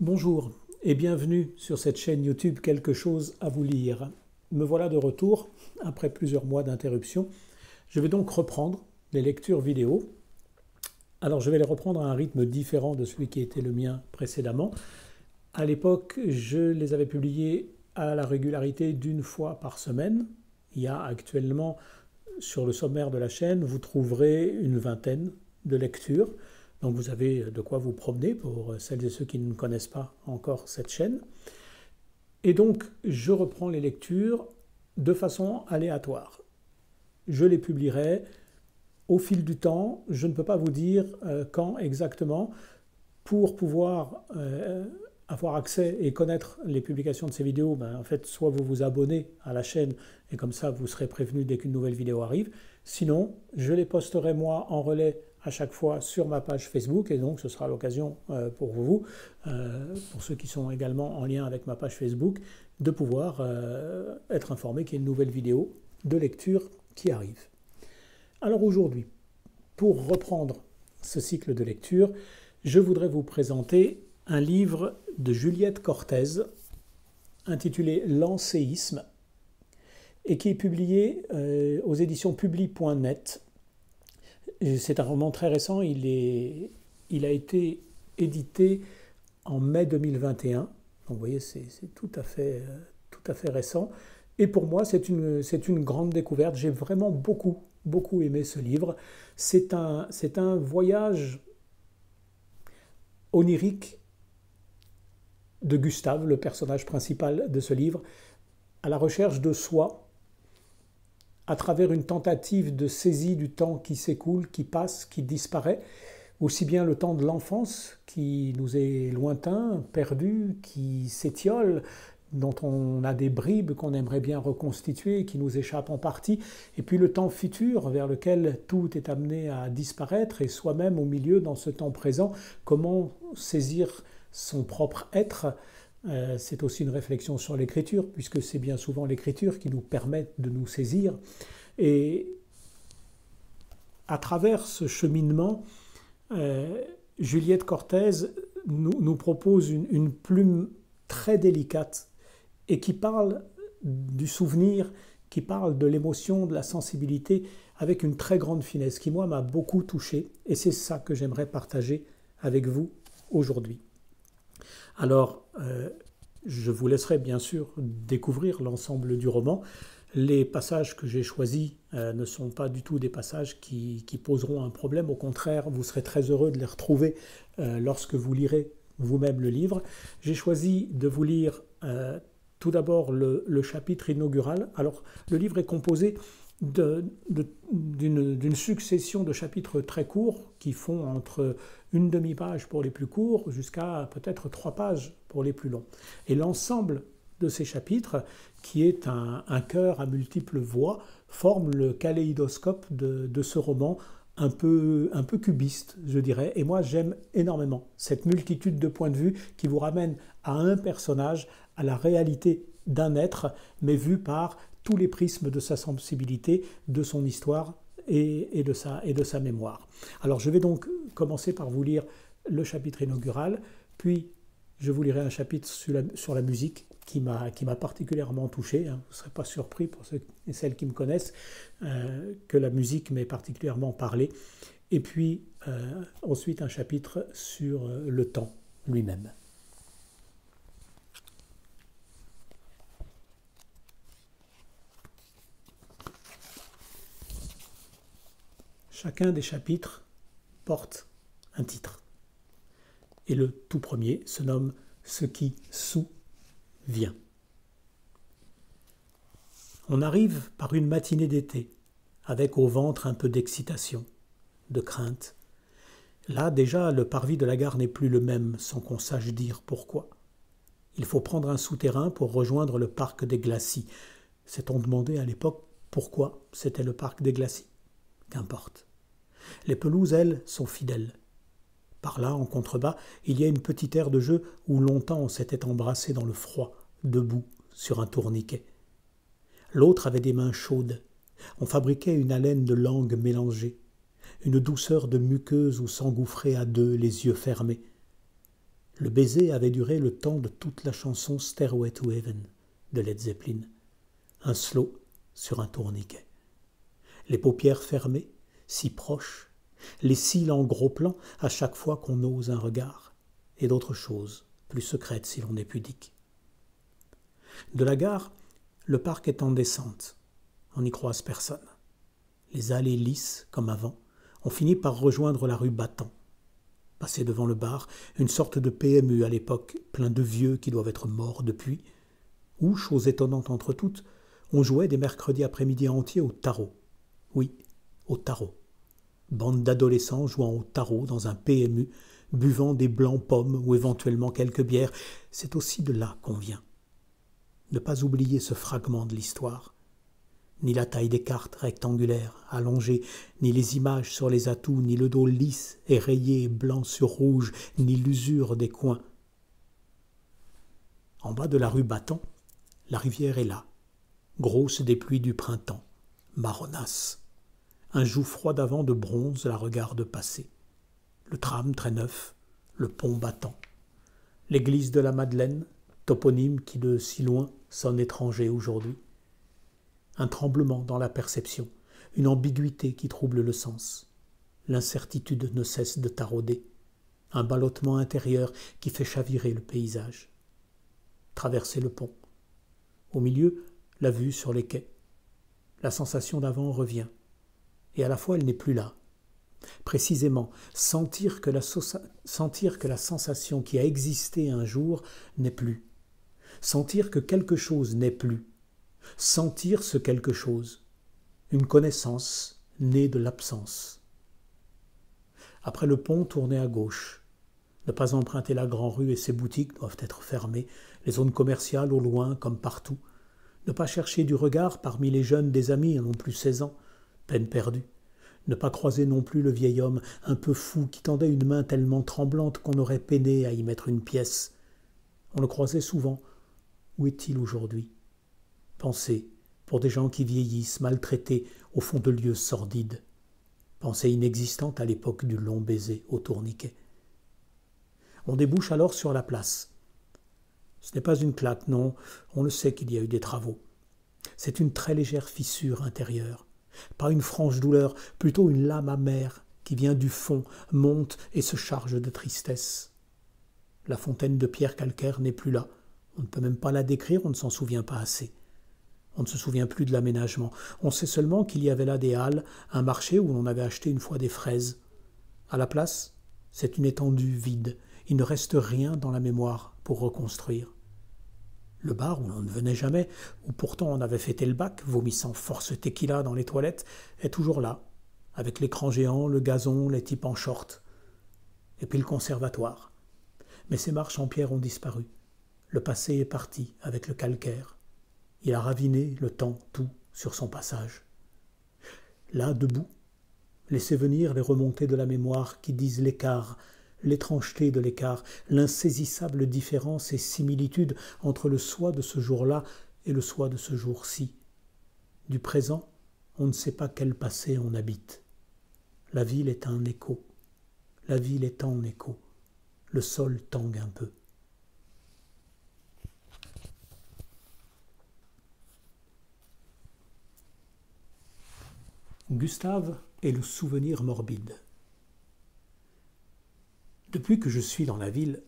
Bonjour et bienvenue sur cette chaîne YouTube Quelque chose à vous lire. Me voilà de retour après plusieurs mois d'interruption. Je vais donc reprendre les lectures vidéo. Alors je vais les reprendre à un rythme différent de celui qui était le mien précédemment. À l'époque, je les avais publiées à la régularité d'une fois par semaine. Il y a actuellement sur le sommaire de la chaîne, vous trouverez une vingtaine de lectures. Donc vous avez de quoi vous promener pour celles et ceux qui ne connaissent pas encore cette chaîne. Et donc je reprends les lectures de façon aléatoire. Je les publierai au fil du temps. Je ne peux pas vous dire quand exactement. Pour pouvoir avoir accès et connaître les publications de ces vidéos, en fait, soit vous vous abonnez à la chaîne et comme ça vous serez prévenu dès qu'une nouvelle vidéo arrive. Sinon, je les posterai moi en relais à chaque fois sur ma page Facebook et donc ce sera l'occasion pour vous, pour ceux qui sont également en lien avec ma page Facebook, de pouvoir être informé qu'il y a une nouvelle vidéo de lecture qui arrive. Alors aujourd'hui, pour reprendre ce cycle de lecture, je voudrais vous présenter un livre de Juliette Cortez intitulé L'Ancéisme et qui est publié aux éditions publi.net. C'est un roman très récent, il a été édité en mai 2021, donc vous voyez c'est tout à fait récent. Et pour moi c'est une grande découverte, j'ai vraiment beaucoup aimé ce livre. C'est un voyage onirique de Gustave, le personnage principal de ce livre, à la recherche de soi, à travers une tentative de saisie du temps qui s'écoule, qui passe, qui disparaît, aussi bien le temps de l'enfance qui nous est lointain, perdu, qui s'étiole, dont on a des bribes qu'on aimerait bien reconstituer, qui nous échappent en partie, et puis le temps futur vers lequel tout est amené à disparaître, et soi-même au milieu dans ce temps présent, comment saisir son propre être. C'est aussi une réflexion sur l'écriture, puisque c'est bien souvent l'écriture qui nous permet de nous saisir. Et à travers ce cheminement, Juliette Cortez nous propose une plume très délicate et qui parle du souvenir, qui parle de l'émotion, de la sensibilité, avec une très grande finesse, qui moi m'a beaucoup touché, et c'est ça que j'aimerais partager avec vous aujourd'hui. Alors, je vous laisserai bien sûr découvrir l'ensemble du roman. Les passages que j'ai choisis ne sont pas du tout des passages qui poseront un problème. Au contraire, vous serez très heureux de les retrouver lorsque vous lirez vous-même le livre. J'ai choisi de vous lire tout d'abord le chapitre inaugural. Alors, le livre est composé d'une succession de chapitres très courts qui font entre une demi-page pour les plus courts jusqu'à peut-être 3 pages pour les plus longs. Et l'ensemble de ces chapitres, qui est un chœur à multiples voix, forme le kaléidoscope de ce roman un peu cubiste, je dirais. Et moi, j'aime énormément cette multitude de points de vue qui vous ramène à un personnage, à la réalité d'un être, mais vu par tous les prismes de sa sensibilité, de son histoire et de sa mémoire. Alors je vais donc commencer par vous lire le chapitre inaugural, puis je vous lirai un chapitre sur la musique qui m'a particulièrement touché. Vous ne serez pas surpris, pour ceux et celles qui me connaissent, que la musique m'ait particulièrement parlé. Et puis ensuite un chapitre sur le temps lui-même. Chacun des chapitres porte un titre. Et le tout premier se nomme « Ce qui souvient ». On arrive par une matinée d'été, avec au ventre un peu d'excitation, de crainte. Là, déjà, le parvis de la gare n'est plus le même, sans qu'on sache dire pourquoi. Il faut prendre un souterrain pour rejoindre le parc des Glacis. S'est-on demandé à l'époque pourquoi c'était le parc des Glacis? Qu'importe. Les pelouses, elles, sont fidèles. Par là, en contrebas, il y a une petite aire de jeu où longtemps on s'était embrassé dans le froid, debout, sur un tourniquet. L'autre avait des mains chaudes. On fabriquait une haleine de langue mélangée, une douceur de muqueuse où s'engouffraient à deux les yeux fermés. Le baiser avait duré le temps de toute la chanson Stairway to Heaven de Led Zeppelin. Un slow sur un tourniquet. Les paupières fermées, si proches, les cils en gros plan à chaque fois qu'on ose un regard, et d'autres choses, plus secrètes si l'on est pudique. De la gare, le parc est en descente. On n'y croise personne. Les allées lisses, comme avant, on finit par rejoindre la rue Battant. Passé devant le bar, une sorte de PMU à l'époque, plein de vieux qui doivent être morts depuis, où, chose étonnante entre toutes, on jouait des mercredis après-midi entiers au tarot. Oui, au tarot. Bande d'adolescents jouant au tarot dans un PMU, buvant des blancs pommes ou éventuellement quelques bières, c'est aussi de là qu'on vient. Ne pas oublier ce fragment de l'histoire. Ni la taille des cartes rectangulaires, allongées, ni les images sur les atouts, ni le dos lisse et rayé blanc sur rouge, ni l'usure des coins. En bas de la rue Battant, la rivière est là, grosse des pluies du printemps, marronasse. Un jouffroid d'avant de bronze la regarde passer. Le tram très neuf, le pont battant. L'église de la Madeleine, toponyme qui de si loin sonne étranger aujourd'hui. Un tremblement dans la perception, une ambiguïté qui trouble le sens. L'incertitude ne cesse de tarauder. Un ballottement intérieur qui fait chavirer le paysage. Traverser le pont. Au milieu, la vue sur les quais. La sensation d'avant revient. Et à la fois elle n'est plus là. Précisément, sentir que la sensation qui a existé un jour n'est plus. Sentir que quelque chose n'est plus. Sentir ce quelque chose. Une connaissance née de l'absence. Après le pont, tourner à gauche. Ne pas emprunter la grande rue et ses boutiques doivent être fermées, les zones commerciales au loin comme partout. Ne pas chercher du regard parmi les jeunes des amis à non plus 16 ans, peine perdue. Ne pas croiser non plus le vieil homme un peu fou qui tendait une main tellement tremblante qu'on aurait peiné à y mettre une pièce. On le croisait souvent. Où est-il aujourd'hui? Pensée pour des gens qui vieillissent, maltraités au fond de lieux sordides. Pensée inexistante à l'époque du long baiser au tourniquet. On débouche alors sur la place. Ce n'est pas une claque, non, on le sait qu'il y a eu des travaux. C'est une très légère fissure intérieure. Pas une franche douleur, plutôt une lame amère qui vient du fond, monte et se charge de tristesse. La fontaine de pierre calcaire n'est plus là. On ne peut même pas la décrire, on ne s'en souvient pas assez. On ne se souvient plus de l'aménagement. On sait seulement qu'il y avait là des halles, un marché où l'on avait acheté une fois des fraises. À la place, c'est une étendue vide. Il ne reste rien dans la mémoire pour reconstruire. Le bar où l'on ne venait jamais, où pourtant on avait fêté le bac, vomissant force tequila dans les toilettes, est toujours là, avec l'écran géant, le gazon, les types en short. Et puis le conservatoire. Mais ces marches en pierre ont disparu. Le passé est parti avec le calcaire. Il a raviné le temps tout sur son passage. Là, debout, laissez venir les remontées de la mémoire qui disent l'écart, l'étrangeté de l'écart, l'insaisissable différence et similitude entre le soi de ce jour-là et le soi de ce jour-ci. Du présent, on ne sait pas quel passé on habite. La ville est un écho. La ville est en écho. Le sol tangue un peu. Gustave est le souvenir morbide. Depuis que je suis dans la ville,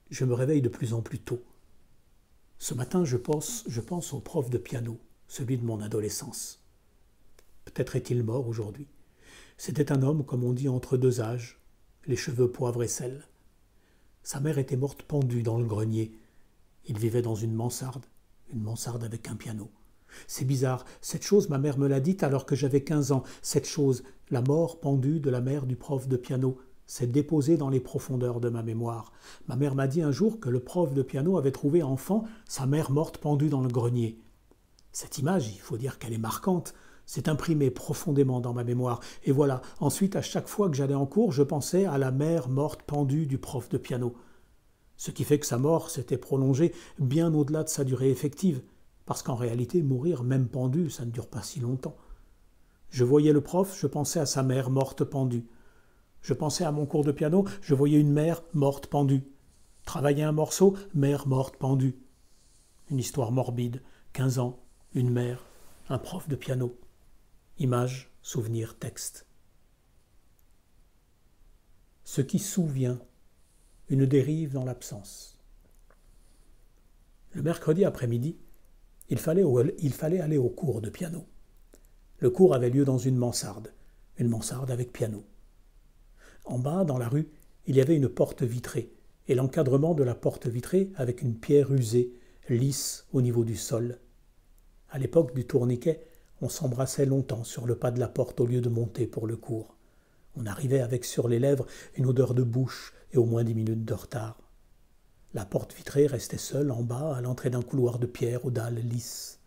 je me réveille de plus en plus tôt. Ce matin, je pense au prof de piano, celui de mon adolescence. Peut-être est-il mort aujourd'hui. C'était un homme, comme on dit, entre deux âges, les cheveux poivre et sel. Sa mère était morte pendue dans le grenier. Il vivait dans une mansarde avec un piano. C'est bizarre, cette chose, ma mère me l'a dite alors que j'avais 15 ans. Cette chose, la mort pendue de la mère du prof de piano, s'est déposée dans les profondeurs de ma mémoire. Ma mère m'a dit un jour que le prof de piano avait trouvé enfant sa mère morte pendue dans le grenier. Cette image, il faut dire qu'elle est marquante, s'est imprimée profondément dans ma mémoire. Et voilà, ensuite, à chaque fois que j'allais en cours, je pensais à la mère morte pendue du prof de piano. Ce qui fait que sa mort s'était prolongée bien au-delà de sa durée effective. Parce qu'en réalité, mourir, même pendu, ça ne dure pas si longtemps. Je voyais le prof, je pensais à sa mère morte pendue. Je pensais à mon cours de piano, je voyais une mère morte pendue. Travailler un morceau, mère morte pendue. Une histoire morbide, 15 ans, une mère, un prof de piano. Images, souvenirs, textes. Ce qui souvient, une dérive dans l'absence. Le mercredi après-midi, il fallait aller au cours de piano. Le cours avait lieu dans une mansarde avec piano. En bas, dans la rue, il y avait une porte vitrée, et l'encadrement de la porte vitrée avec une pierre usée, lisse au niveau du sol. À l'époque du tourniquet, on s'embrassait longtemps sur le pas de la porte au lieu de monter pour le cours. On arrivait avec sur les lèvres une odeur de bouche et au moins 10 minutes de retard. La porte vitrée restait seule en bas à l'entrée d'un couloir de pierre aux dalles lisses.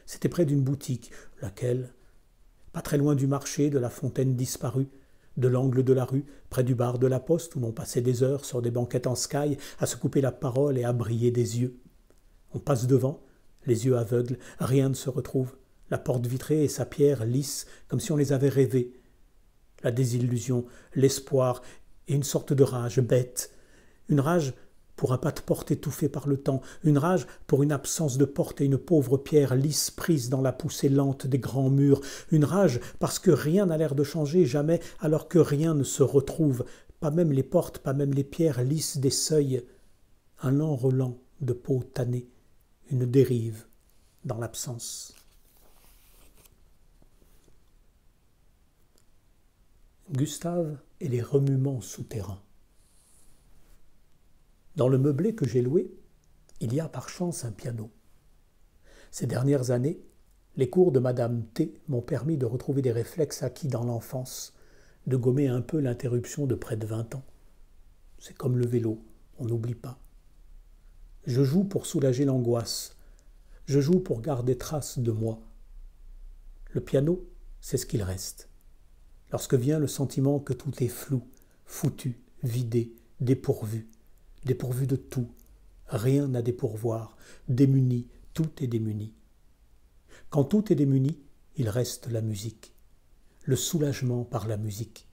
C'était près d'une boutique, laquelle, pas très loin du marché, de la fontaine disparue, de l'angle de la rue, près du bar de la Poste où l'on passait des heures sur des banquettes en sky à se couper la parole et à briller des yeux. On passe devant, les yeux aveugles, rien ne se retrouve. La porte vitrée et sa pierre lisse, comme si on les avait rêvées. La désillusion, l'espoir et une sorte de rage bête. Une rage pour un pas de porte étouffé par le temps, une rage pour une absence de porte et une pauvre pierre lisse prise dans la poussée lente des grands murs, une rage parce que rien n'a l'air de changer jamais alors que rien ne se retrouve, pas même les portes, pas même les pierres lisses des seuils, un lent relent de peau tannée, une dérive dans l'absence. Gustave et les remuements souterrains. Dans le meublé que j'ai loué, il y a par chance un piano. Ces dernières années, les cours de Madame T m'ont permis de retrouver des réflexes acquis dans l'enfance, de gommer un peu l'interruption de près de 20 ans. C'est comme le vélo, on n'oublie pas. Je joue pour soulager l'angoisse, je joue pour garder trace de moi. Le piano, c'est ce qu'il reste. Lorsque vient le sentiment que tout est flou, foutu, vidé, dépourvu de tout, rien à dépourvoir, démuni, tout est démuni. Quand tout est démuni, il reste la musique, le soulagement par la musique.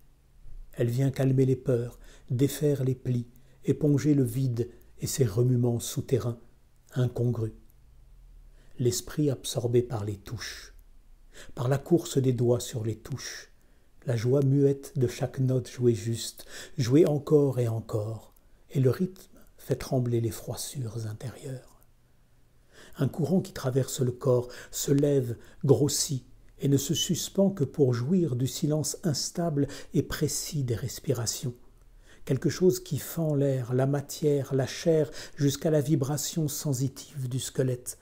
Elle vient calmer les peurs, défaire les plis, éponger le vide et ses remuements souterrains, incongrus. L'esprit absorbé par les touches, par la course des doigts sur les touches, la joie muette de chaque note jouée juste, jouée encore, et le rythme fait trembler les froissures intérieures. Un courant qui traverse le corps se lève, grossit, et ne se suspend que pour jouir du silence instable et précis des respirations. Quelque chose qui fend l'air, la matière, la chair, jusqu'à la vibration sensitive du squelette.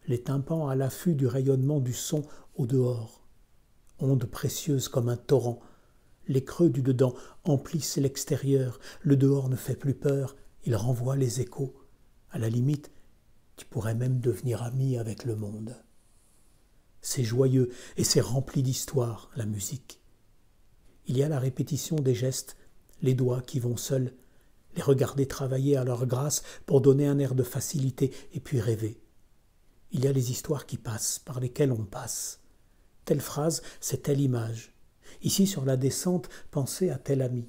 Les tympans à l'affût du rayonnement du son au dehors. Onde précieuse comme un torrent. Les creux du dedans emplissent l'extérieur. Le dehors ne fait plus peur. Il renvoie les échos. À la limite, tu pourrais même devenir ami avec le monde. C'est joyeux et c'est rempli d'histoire, la musique. Il y a la répétition des gestes, les doigts qui vont seuls, les regarder travailler à leur grâce pour donner un air de facilité et puis rêver. Il y a les histoires qui passent, par lesquelles on passe. Telle phrase, c'est telle image. Ici, sur la descente, pensez à tel ami.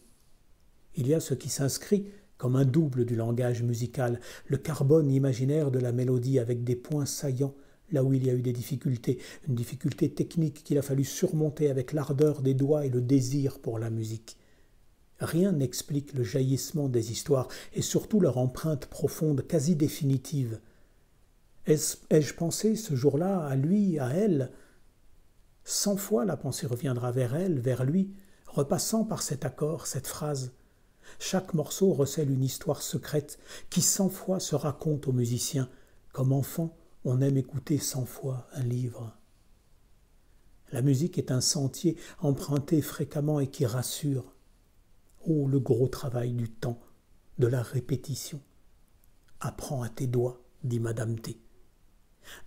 Il y a ce qui s'inscrit comme un double du langage musical, le carbone imaginaire de la mélodie avec des points saillants là où il y a eu des difficultés, une difficulté technique qu'il a fallu surmonter avec l'ardeur des doigts et le désir pour la musique. Rien n'explique le jaillissement des histoires et surtout leur empreinte profonde, quasi définitive. Ai-je pensé ce jour-là à lui, à elle ? 100 fois la pensée reviendra vers elle, vers lui, repassant par cet accord, cette phrase. Chaque morceau recèle une histoire secrète qui 100 fois se raconte aux musiciens. Comme enfant, on aime écouter 100 fois un livre. La musique est un sentier emprunté fréquemment et qui rassure. Oh, le gros travail du temps, de la répétition. Apprends à tes doigts, dit Madame T.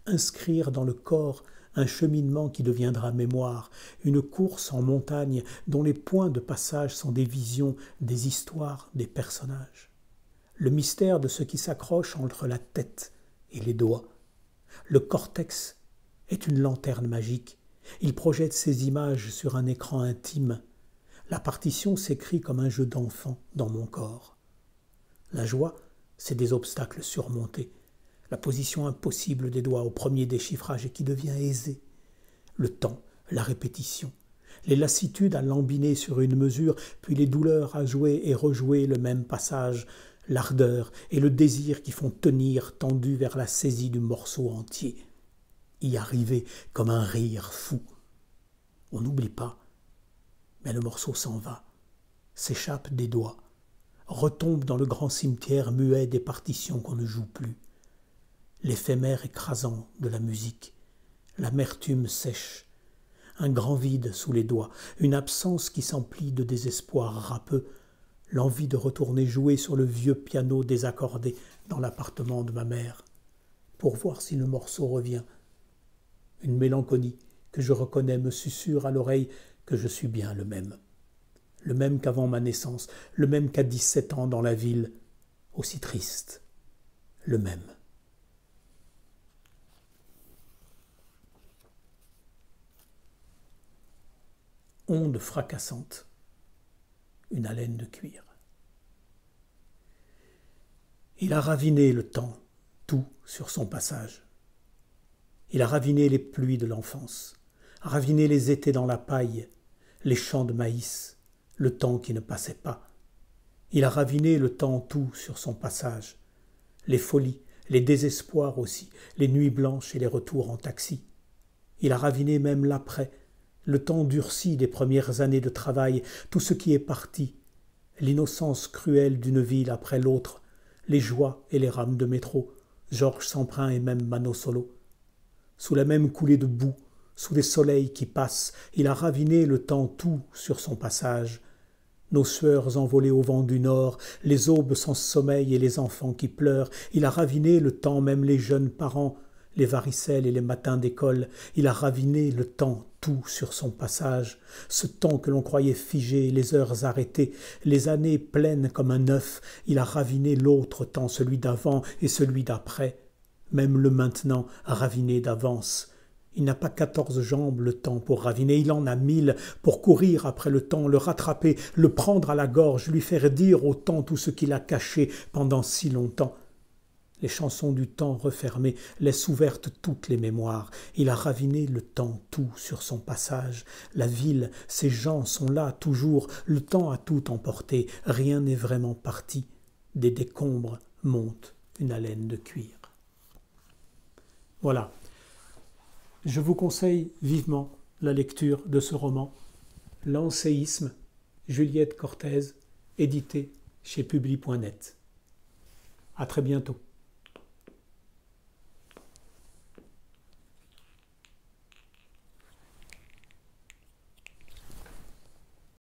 Inscrire dans le corps un cheminement qui deviendra mémoire, une course en montagne dont les points de passage sont des visions, des histoires, des personnages. Le mystère de ce qui s'accroche entre la tête et les doigts. Le cortex est une lanterne magique. Il projette ses images sur un écran intime. La partition s'écrit comme un jeu d'enfant dans mon corps. La joie, c'est des obstacles surmontés. La position impossible des doigts au premier déchiffrage et qui devient aisée. Le temps, la répétition, les lassitudes à lambiner sur une mesure, puis les douleurs à jouer et rejouer le même passage, l'ardeur et le désir qui font tenir tendu vers la saisie du morceau entier. Y arriver comme un rire fou. On n'oublie pas, mais le morceau s'en va, s'échappe des doigts, retombe dans le grand cimetière muet des partitions qu'on ne joue plus. L'éphémère écrasant de la musique, l'amertume sèche, un grand vide sous les doigts, une absence qui s'emplit de désespoir râpeux, l'envie de retourner jouer sur le vieux piano désaccordé dans l'appartement de ma mère, pour voir si le morceau revient. Une mélancolie que je reconnais me susurre à l'oreille que je suis bien le même qu'avant ma naissance, le même qu'à 17 ans dans la ville, aussi triste, le même. Onde fracassante, une haleine de cuir. Il a raviné le temps, tout sur son passage. Il a raviné les pluies de l'enfance, raviné les étés dans la paille, les champs de maïs, le temps qui ne passait pas. Il a raviné le temps tout sur son passage, les folies, les désespoirs aussi, les nuits blanches et les retours en taxi. Il a raviné même l'après, le temps durci des premières années de travail, tout ce qui est parti, l'innocence cruelle d'une ville après l'autre, les joies et les rames de métro, Georges Semprin et même Mano Solo. Sous la même coulée de boue, sous des soleils qui passent, il a raviné le temps tout sur son passage. Nos sueurs envolées au vent du nord, les aubes sans sommeil et les enfants qui pleurent, il a raviné le temps, même les jeunes parents, les varicelles et les matins d'école, il a raviné le temps tout sur son passage, ce temps que l'on croyait figé, les heures arrêtées, les années pleines comme un œuf, il a raviné l'autre temps, celui d'avant et celui d'après, même le maintenant raviné d'avance. Il n'a pas 14 jambes le temps pour raviner, il en a 1000 pour courir après le temps, le rattraper, le prendre à la gorge, lui faire dire au temps tout ce qu'il a caché pendant si longtemps. Les chansons du temps refermées laissent ouvertes toutes les mémoires. Il a raviné le temps tout sur son passage. La ville, ses gens sont là toujours. Le temps a tout emporté. Rien n'est vraiment parti. Des décombres monte une haleine de cuir. Voilà. Je vous conseille vivement la lecture de ce roman, L'Ancéisme, Juliette Cortez, édité chez Publi.net. À très bientôt.